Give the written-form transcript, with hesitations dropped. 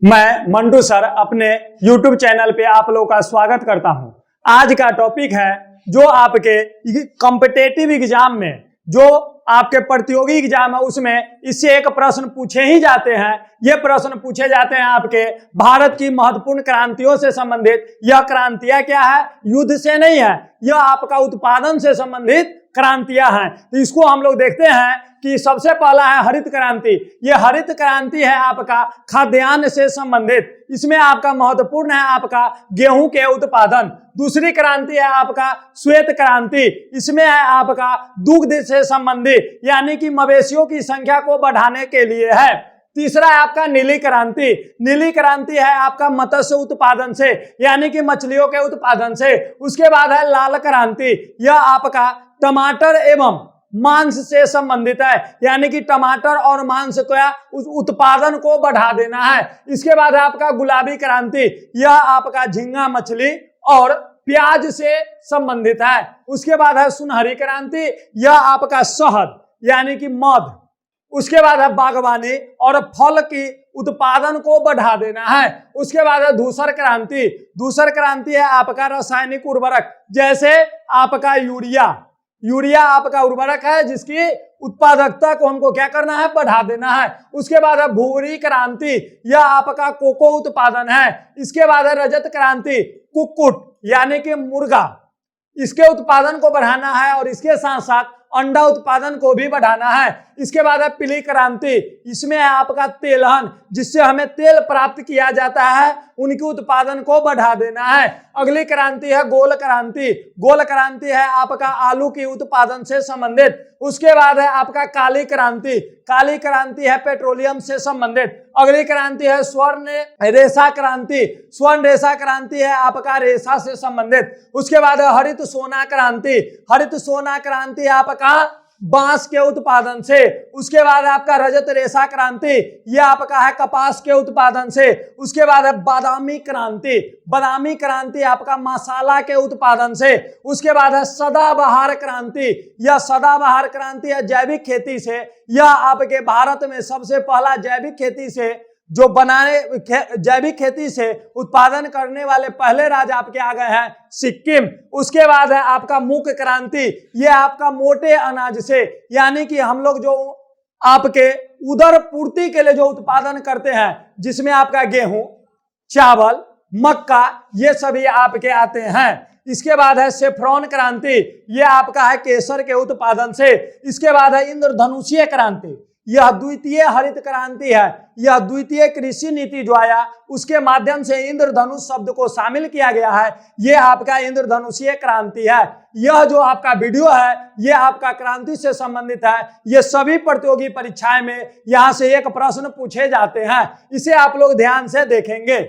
मैं मंटू सर अपने YouTube channel पे आप लोगों का स्वागत करता हूं। आज का टॉपिक है जो आपके कॉम्पिटिटिव एग्जाम में, जो आपके प्रतियोगी एग्जाम है उसमें इससे एक प्रश्न पूछे ही जाते हैं। ये प्रश्न पूछे जाते हैं आपके भारत की महत्वपूर्ण क्रांतियों से संबंधित। यह क्रांतियां क्या है? युद्ध से नहीं है, यह आपका उत्पादन से संबंधित क्रांतियां हैं। तो इसको हम लोग देखते हैं कि सबसे पहला है हरित क्रांति। यह हरित क्रांति है आपका खाद्यान्न से संबंधित। इसमें आपका महत्वपूर्ण है आपका गेहूं के उत्पादन। दूसरी क्रांति है आपका श्वेत क्रांति। इसमें है आपका दुग्ध से संबंधित, यानी कि मवेशियों की संख्या को बढ़ाने के लिए है। तीसरा है आपका नीली क्रांति। नीली क्रांति है आपका मत्स्य उत्पादन से, यानी कि मछलियों के उत्पादन से। उसके बाद है लाल क्रांति। यह आपका टमाटर एवं मांस से संबंधित है, यानी कि टमाटर और मांस का उत्पादन को बढ़ा देना है। इसके बाद है आपका गुलाबी क्रांति। यह आपका झींगा मछली और प्याज से संबंधित है। उसके बाद है सुनहरी क्रांति। यह आपका शहद यानी कि मध। उसके बाद है बागवानी और फल की उत्पादन को बढ़ा देना है। उसके बाद है धूसर क्रांति। धूसर क्रांति है आपका रासायनिक उर्वरक, जैसे आपका यूरिया आपका उर्वरक है जिसकी उत्पादकता को हमको क्या करना है? बढ़ा देना है। उसके बाद है भूरी क्रांति। यह आपका कोको उत्पादन है। इसके बाद है रजत क्रांति। कुक्कुट यानी कि मुर्गा, इसके उत्पादन को बढ़ाना है और इसके साथ साथ अंडा उत्पादन को भी बढ़ाना है। इसके बाद है पीली क्रांति। इसमें है आपका तेलहन, जिससे हमें तेल प्राप्त किया जाता है, उनके उत्पादन को बढ़ा देना है। अगली क्रांति है गोल क्रांति। गोल क्रांति है आपका आलू की उत्पादन से संबंधित। उसके बाद है आपका काली क्रांति। काली क्रांति है पेट्रोलियम से संबंधित। अगली क्रांति है स्वर्ण रेशा क्रांति। स्वर्ण रेशा क्रांति है आपका रेशा से संबंधित। उसके बाद है हरित सोना क्रांति। हरित सोना क्रांति आपका बांस के उत्पादन से। उसके बाद आपका रजत रेशा क्रांति, यह आपका है कपास के उत्पादन से। उसके बाद है बादामी क्रांति। बादामी क्रांति आपका मसाला के उत्पादन से। उसके बाद है सदाबहार क्रांति। यह सदाबहार क्रांति है जैविक खेती से। यह आपके भारत में सबसे पहला जैविक खेती से जो जैविक खेती से उत्पादन करने वाले पहले राज्य आपके आ गए हैं सिक्किम। उसके बाद है आपका मुख क्रांति। यह आपका मोटे अनाज से, यानी कि हम लोग जो आपके उदर पूर्ति के लिए जो उत्पादन करते हैं, जिसमें आपका गेहूं, चावल, मक्का, ये सभी आपके आते हैं। इसके बाद है सेफ्रॉन क्रांति। यह आपका है केसर के उत्पादन से। इसके बाद है इंद्रधनुषीय क्रांति। यह द्वितीय हरित क्रांति है। यह द्वितीय कृषि नीति जो आया उसके माध्यम से इंद्रधनुष शब्द को शामिल किया गया है। यह आपका इंद्रधनुषीय क्रांति है। यह जो आपका वीडियो है यह आपका क्रांति से संबंधित है। यह सभी प्रतियोगी परीक्षाएं में यहां से एक प्रश्न पूछे जाते हैं, इसे आप लोग ध्यान से देखेंगे।